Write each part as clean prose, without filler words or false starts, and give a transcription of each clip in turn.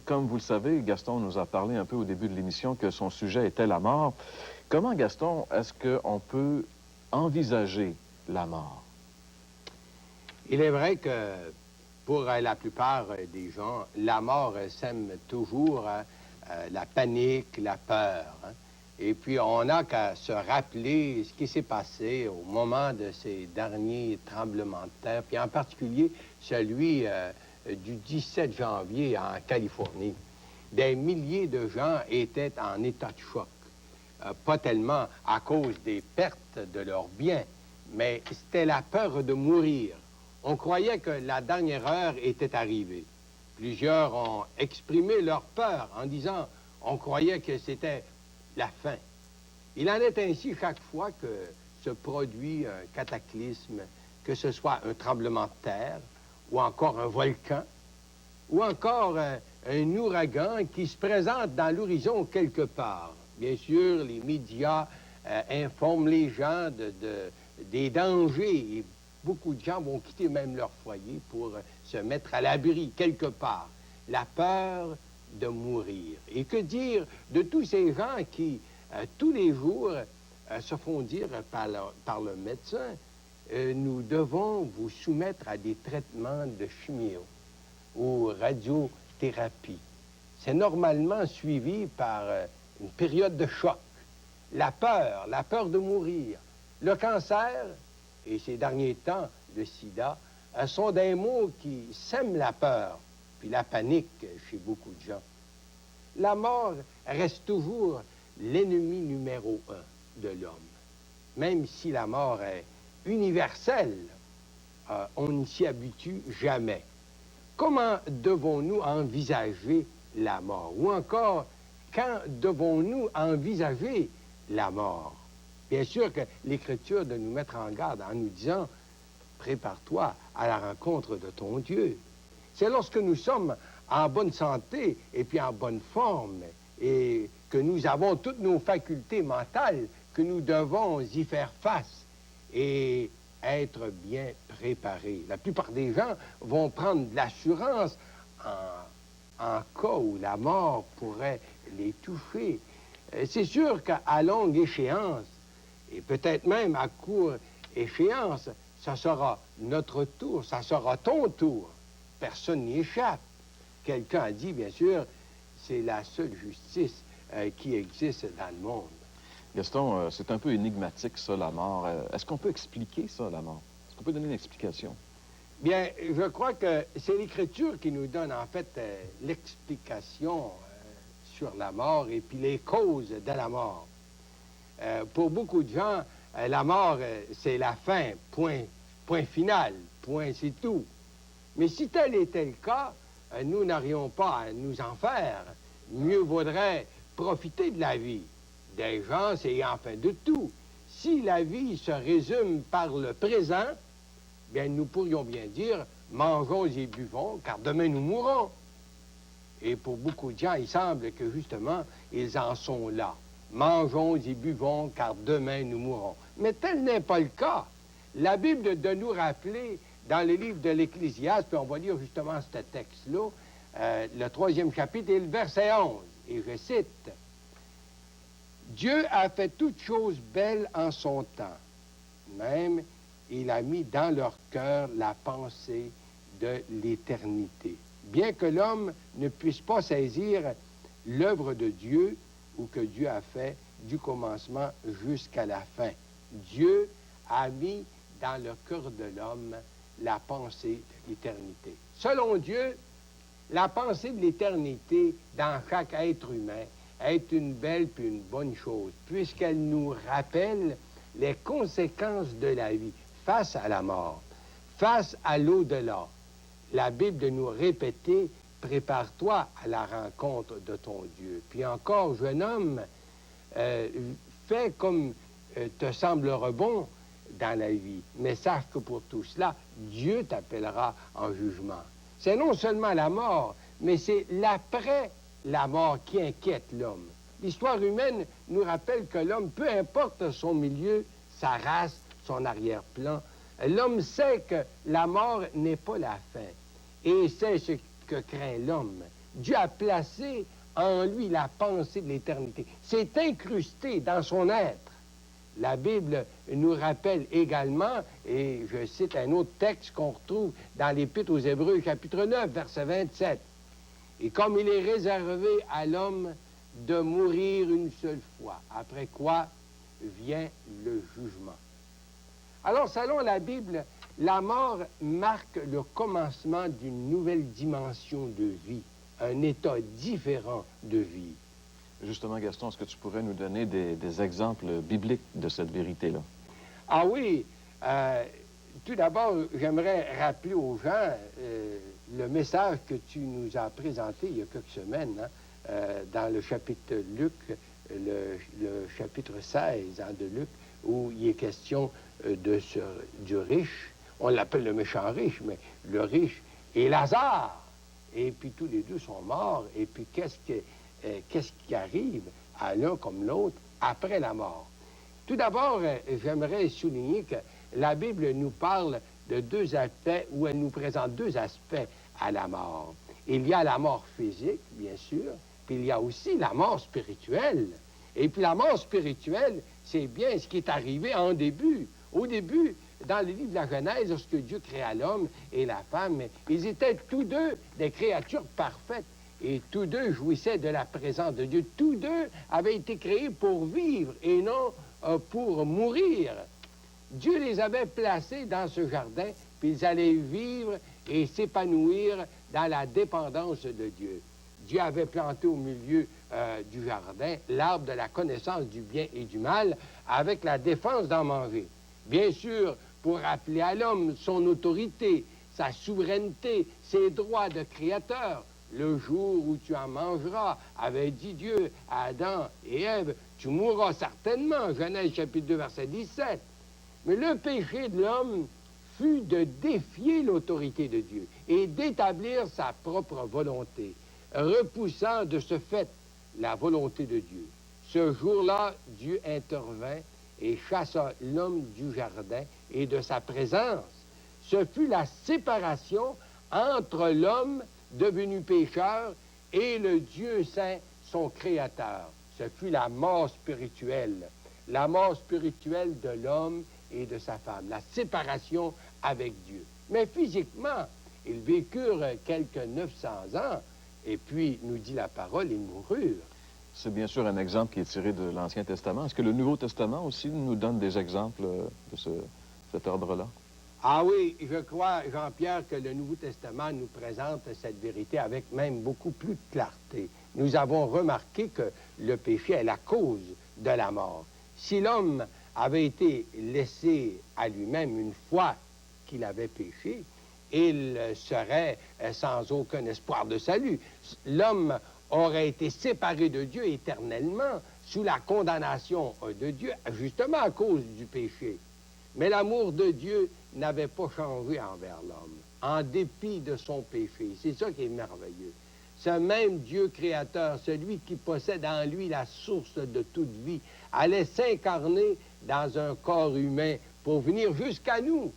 Comme vous le savez, Gaston nous a parlé un peu au début de l'émission que son sujet était la mort. Comment, Gaston, est-ce qu'on peut envisager la mort? Il est vrai que pour la plupart des gens, la mort sème toujours la panique, la peur. Et puis on n'a qu'à se rappeler ce qui s'est passé au moment de ces derniers tremblements de terre, puis en particulier celui du 17 janvier en Californie. Des milliers de gens étaient en état de choc. Pas tellement à cause des pertes de leurs biens, mais c'était la peur de mourir. On croyait que la dernière heure était arrivée. Plusieurs ont exprimé leur peur en disant on croyait que c'était la fin. Il en est ainsi chaque fois que se produit un cataclysme, que ce soit un tremblement de terre, ou encore un volcan, ou encore un ouragan qui se présente dans l'horizon quelque part. Bien sûr, les médias informent les gens des dangers. Et beaucoup de gens vont quitter même leur foyer pour se mettre à l'abri quelque part. La peur de mourir. Et que dire de tous ces gens qui, tous les jours, se font dire par le médecin, nous devons vous soumettre à des traitements de chimio ou radiothérapie. C'est normalement suivi par une période de choc. La peur de mourir. Le cancer et ces derniers temps, le sida, sont des mots qui sèment la peur, puis la panique chez beaucoup de gens. La mort reste toujours l'ennemi numéro 1 de l'homme. Même si la mort est universelle, on ne s'y habitue jamais. Comment devons-nous envisager la mort? Ou encore, quand devons-nous envisager la mort? Bien sûr que l'Écriture de nous mettre en garde en nous disant « Prépare-toi à la rencontre de ton Dieu ». C'est lorsque nous sommes en bonne santé et puis en bonne forme et que nous avons toutes nos facultés mentales que nous devons y faire face et être bien préparés. La plupart des gens vont prendre de l'assurance en cas où la mort pourrait les toucher. C'est sûr qu'à longue échéance, et peut-être même à courte échéance, ça sera notre tour, ça sera ton tour. Personne n'y échappe. Quelqu'un a dit, bien sûr, c'est la seule justice qui existe dans le monde. Gaston, c'est un peu énigmatique, ça, la mort. Est-ce qu'on peut expliquer ça, la mort? Est-ce qu'on peut donner une explication? Bien, je crois que c'est l'Écriture qui nous donne, en fait, l'explication sur la mort et puis les causes de la mort. Pour beaucoup de gens, la mort, c'est la fin, point final, point, c'est tout. Mais si tel était le cas, nous n'aurions pas à nous en faire. Mieux vaudrait profiter de la vie. Des gens, c'est enfin de tout. Si la vie se résume par le présent, bien, nous pourrions bien dire, mangeons et buvons, car demain nous mourrons. Et pour beaucoup de gens, il semble que, justement, ils en sont là. Mangeons et buvons, car demain nous mourrons. Mais tel n'est pas le cas. La Bible de nous rappeler, dans le livre de l'Ecclésiaste, puis on va lire justement ce texte-là, le 3e chapitre et le verset 11, et je cite, « Dieu a fait toutes choses belles en son temps. Même, il a mis dans leur cœur la pensée de l'éternité. Bien que l'homme ne puisse pas saisir l'œuvre de Dieu ou que Dieu a fait du commencement jusqu'à la fin. Dieu a mis dans le cœur de l'homme la pensée de l'éternité. Selon Dieu, la pensée de l'éternité dans chaque être humain est une belle puis une bonne chose, puisqu'elle nous rappelle les conséquences de la vie face à la mort, face à l'au-delà. La Bible de nous répéter, prépare-toi à la rencontre de ton Dieu. Puis encore, jeune homme, fais comme te semblera bon dans la vie, mais sache que pour tout cela, Dieu t'appellera en jugement. C'est non seulement la mort, mais c'est l'après la mort qui inquiète l'homme. L'histoire humaine nous rappelle que l'homme, peu importe son milieu, sa race, son arrière-plan, l'homme sait que la mort n'est pas la fin. Et c'est ce que craint l'homme. Dieu a placé en lui la pensée de l'éternité. C'est incrusté dans son être. La Bible nous rappelle également, et je cite un autre texte qu'on retrouve dans l'Épître aux Hébreux, chapitre 9, verset 27. Et comme il est réservé à l'homme de mourir une seule fois, après quoi vient le jugement. Alors, selon la Bible, la mort marque le commencement d'une nouvelle dimension de vie, un état différent de vie. Justement, Gaston, est-ce que tu pourrais nous donner des exemples bibliques de cette vérité-là? Ah oui, tout d'abord, j'aimerais rappeler aux gens le message que tu nous as présenté il y a quelques semaines, hein, dans le chapitre Luc, le chapitre 16 hein, de Luc, où il est question du riche. On l'appelle le méchant riche, mais le riche et Lazare. Et puis tous les deux sont morts. Et puis qu'est-ce qui arrive à l'un comme l'autre après la mort? Tout d'abord, j'aimerais souligner que la Bible nous parle de deux aspects, où elle nous présente deux aspects à la mort. Il y a la mort physique, bien sûr, puis il y a aussi la mort spirituelle. Et puis la mort spirituelle, c'est bien ce qui est arrivé en début. Au début, dans le livre de la Genèse, lorsque Dieu créa l'homme et la femme, ils étaient tous deux des créatures parfaites. Et tous deux jouissaient de la présence de Dieu. Tous deux avaient été créés pour vivre et non pour mourir. Dieu les avait placés dans ce jardin, puis ils allaient vivre et s'épanouir dans la dépendance de Dieu. Dieu avait planté au milieu du jardin l'arbre de la connaissance du bien et du mal avec la défense d'en manger. Bien sûr, pour rappeler à l'homme son autorité, sa souveraineté, ses droits de créateur. Le jour où tu en mangeras, avait dit Dieu à Adam et Ève, tu mourras certainement, Genèse chapitre 2, verset 17. Mais le péché de l'homme fut de défier l'autorité de Dieu et d'établir sa propre volonté, repoussant de ce fait la volonté de Dieu. Ce jour-là, Dieu intervint et chassa l'homme du jardin et de sa présence. Ce fut la séparation entre l'homme devenu pécheur et le Dieu saint, son créateur. Ce fut la mort spirituelle de l'homme et de sa femme, la séparation avec Dieu. Mais physiquement, ils vécurent quelques 900 ans, et puis, nous dit la parole, ils moururent. C'est bien sûr un exemple qui est tiré de l'Ancien Testament. Est-ce que le Nouveau Testament aussi nous donne des exemples de cet ordre-là? Ah oui, je crois, Jean-Pierre, que le Nouveau Testament nous présente cette vérité avec même beaucoup plus de clarté. Nous avons remarqué que le péché est la cause de la mort. Si l'homme avait été laissé à lui-même une fois qu'il avait péché, il serait sans aucun espoir de salut. L'homme aurait été séparé de Dieu éternellement sous la condamnation de Dieu, justement à cause du péché. Mais l'amour de Dieu n'avait pas changé envers l'homme, en dépit de son péché. C'est ça qui est merveilleux. Ce même Dieu créateur, celui qui possède en lui la source de toute vie, allait s'incarner dans un corps humain pour venir jusqu'à nous,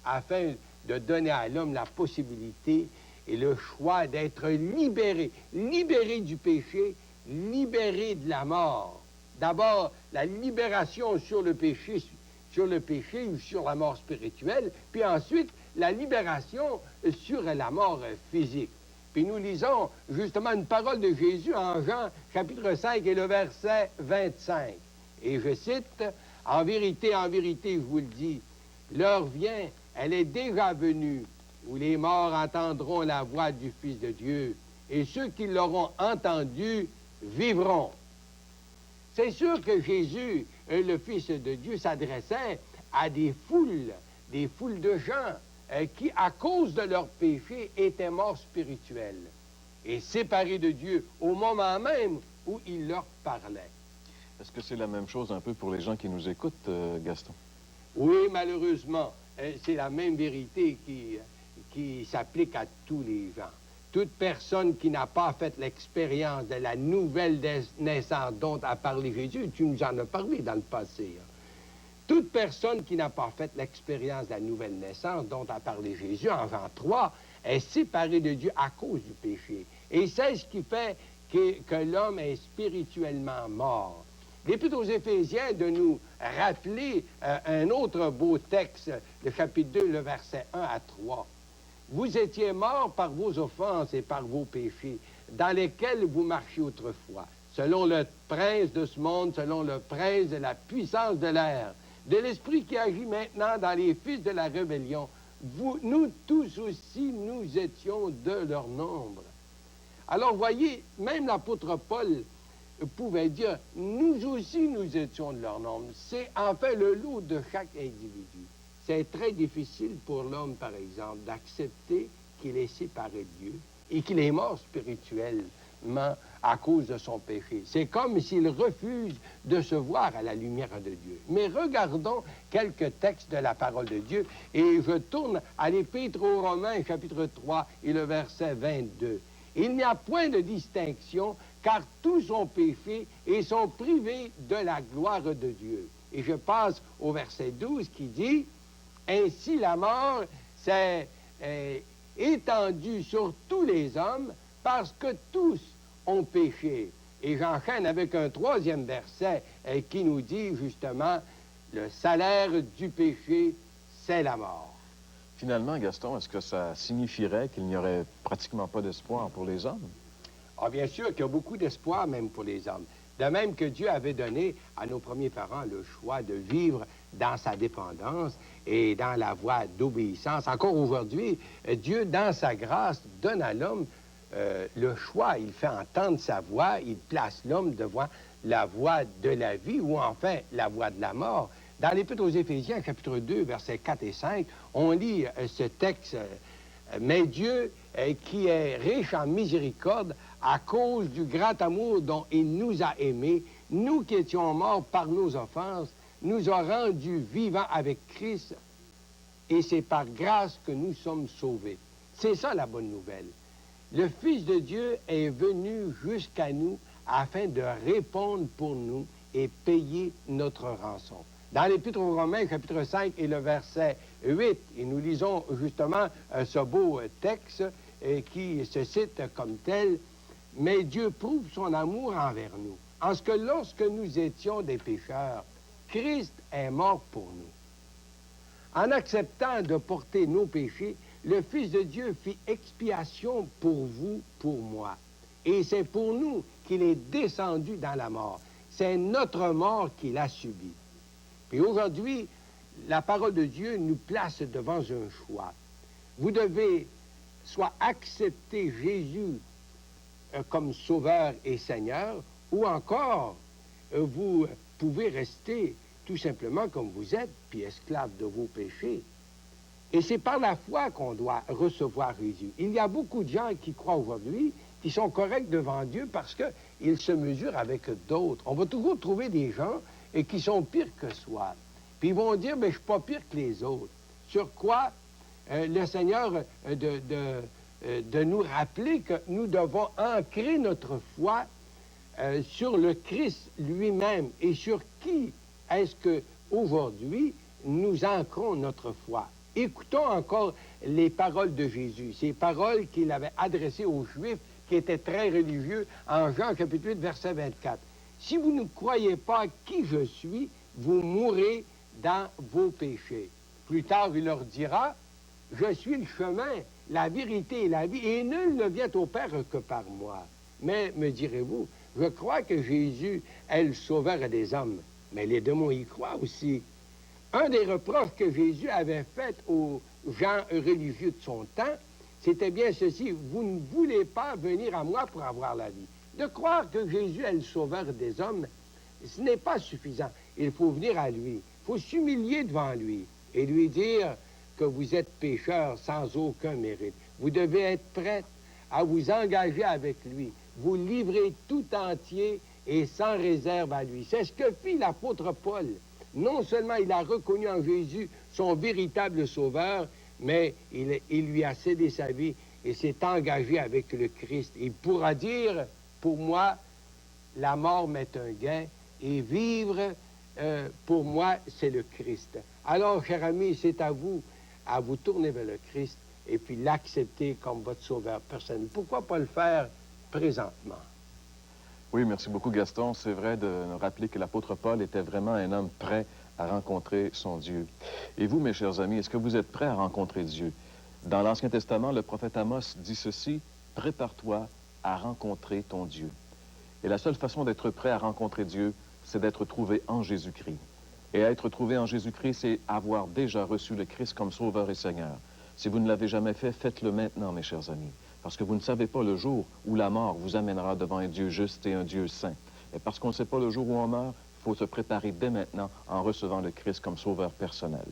afin de donner à l'homme la possibilité et le choix d'être libéré, libéré du péché, libéré de la mort. D'abord, la libération sur le péché ou sur la mort spirituelle, puis ensuite, la libération sur la mort physique. Puis nous lisons justement une parole de Jésus en Jean, chapitre 5 et le verset 25. Et je cite, « En vérité, je vous le dis, l'heure vient, elle est déjà venue, où les morts entendront la voix du Fils de Dieu, et ceux qui l'auront entendu vivront. » C'est sûr que Jésus, le Fils de Dieu, s'adressait à des foules de gens qui, à cause de leur péché, étaient morts spirituels et séparés de Dieu au moment même où il leur parlait. Est-ce que c'est la même chose un peu pour les gens qui nous écoutent, Gaston? Oui, malheureusement, c'est la même vérité qui s'applique à tous les gens. Toute personne qui n'a pas fait l'expérience de la nouvelle naissance dont a parlé Jésus, tu nous en as parlé dans le passé. Hein. Toute personne qui n'a pas fait l'expérience de la nouvelle naissance dont a parlé Jésus en Jean 3 est séparée de Dieu à cause du péché. Et c'est ce qui fait que l'homme est spirituellement mort. L'Épître aux Éphésiens de nous rappeler un autre beau texte, le chapitre 2, le verset 1 à 3. Vous étiez morts par vos offenses et par vos péchés, dans lesquels vous marchiez autrefois, selon le prince de ce monde, selon le prince de la puissance de l'air, de l'esprit qui agit maintenant dans les fils de la rébellion. Nous tous aussi, nous étions de leur nombre. Alors, voyez, même l'apôtre Paul pouvait dire, nous aussi, nous étions de leur nombre. C'est en fait le lot de chaque individu. C'est très difficile pour l'homme, par exemple, d'accepter qu'il est séparé de Dieu et qu'il est mort spirituellement à cause de son péché. C'est comme s'il refuse de se voir à la lumière de Dieu. Mais regardons quelques textes de la parole de Dieu et je tourne à l'Épître aux Romains, chapitre 3 et le verset 22. Il n'y a point de distinction, car tous ont péché et sont privés de la gloire de Dieu. Et je passe au verset 12 qui dit, « Ainsi la mort s'est étendue sur tous les hommes parce que tous ont péché. » Et j'enchaîne avec un troisième verset qui nous dit justement, « Le salaire du péché, c'est la mort. » Finalement, Gaston, est-ce que ça signifierait qu'il n'y aurait pratiquement pas d'espoir pour les hommes? Ah, bien sûr qu'il y a beaucoup d'espoir même pour les hommes. De même que Dieu avait donné à nos premiers parents le choix de vivre dans sa dépendance et dans la voie d'obéissance. Encore aujourd'hui, Dieu, dans sa grâce, donne à l'homme le choix. Il fait entendre sa voix, il place l'homme devant la voie de la vie ou enfin la voie de la mort. Dans l'Épître aux Éphésiens, chapitre 2, versets 4 et 5, on lit ce texte, « Mais Dieu, qui est riche en miséricorde, à cause du grand amour dont il nous a aimés, nous qui étions morts par nos offenses, nous a rendus vivants avec Christ, et c'est par grâce que nous sommes sauvés. » C'est ça la bonne nouvelle. Le Fils de Dieu est venu jusqu'à nous afin de répondre pour nous et payer notre rançon. Dans l'Épître aux Romains, chapitre 5 et le verset 8, et nous lisons justement ce beau texte qui se cite comme tel, « Mais Dieu prouve son amour envers nous, en ce que lorsque nous étions des pécheurs, Christ est mort pour nous. En acceptant de porter nos péchés, le Fils de Dieu fit expiation pour vous, pour moi. Et c'est pour nous qu'il est descendu dans la mort. C'est notre mort qu'il a subie. » Et aujourd'hui, la parole de Dieu nous place devant un choix. Vous devez soit accepter Jésus comme Sauveur et Seigneur, ou encore vous pouvez rester tout simplement comme vous êtes, puis esclave de vos péchés. Et c'est par la foi qu'on doit recevoir Jésus. Il y a beaucoup de gens qui croient aujourd'hui qui sont corrects devant Dieu parce qu'ils se mesurent avec d'autres. On va toujours trouver des gens qui sont pires que soi. Puis ils vont dire, mais je ne suis pas pire que les autres. Sur quoi le Seigneur de nous rappeler que nous devons ancrer notre foi sur le Christ lui-même. Et sur qui est-ce qu'aujourd'hui nous ancrons notre foi? Écoutons encore les paroles de Jésus, ces paroles qu'il avait adressées aux Juifs qui étaient très religieux en Jean chapitre 8, verset 24. « Si vous ne croyez pas qui je suis, vous mourrez dans vos péchés. » Plus tard, il leur dira, « Je suis le chemin, la vérité et la vie, et nul ne vient au Père que par moi. » Mais, me direz-vous, je crois que Jésus est le sauveur des hommes, mais les démons y croient aussi. Un des reproches que Jésus avait fait aux gens religieux de son temps, c'était bien ceci, « Vous ne voulez pas venir à moi pour avoir la vie. » De croire que Jésus est le sauveur des hommes, ce n'est pas suffisant. Il faut venir à lui, il faut s'humilier devant lui et lui dire que vous êtes pécheur sans aucun mérite. Vous devez être prêt à vous engager avec lui, vous livrer tout entier et sans réserve à lui. C'est ce que fit l'apôtre Paul. Non seulement il a reconnu en Jésus son véritable sauveur, mais il lui a cédé sa vie et s'est engagé avec le Christ. Il pourra dire, pour moi, la mort m'est un gain et vivre, pour moi, c'est le Christ. Alors, cher ami, c'est à vous tourner vers le Christ et puis l'accepter comme votre sauveur personnel. Pourquoi pas le faire présentement. Oui, merci beaucoup, Gaston. C'est vrai de rappeler que l'apôtre Paul était vraiment un homme prêt à rencontrer son Dieu. Et vous, mes chers amis, est-ce que vous êtes prêts à rencontrer Dieu? Dans l'Ancien Testament, le prophète Amos dit ceci, « Prépare-toi à rencontrer ton Dieu ». Et la seule façon d'être prêt à rencontrer Dieu, c'est d'être trouvé en Jésus-Christ. Et être trouvé en Jésus-Christ, c'est avoir déjà reçu le Christ comme Sauveur et Seigneur. Si vous ne l'avez jamais fait, faites-le maintenant, mes chers amis. Parce que vous ne savez pas le jour où la mort vous amènera devant un Dieu juste et un Dieu saint. Et parce qu'on ne sait pas le jour où on meurt, il faut se préparer dès maintenant en recevant le Christ comme Sauveur personnel.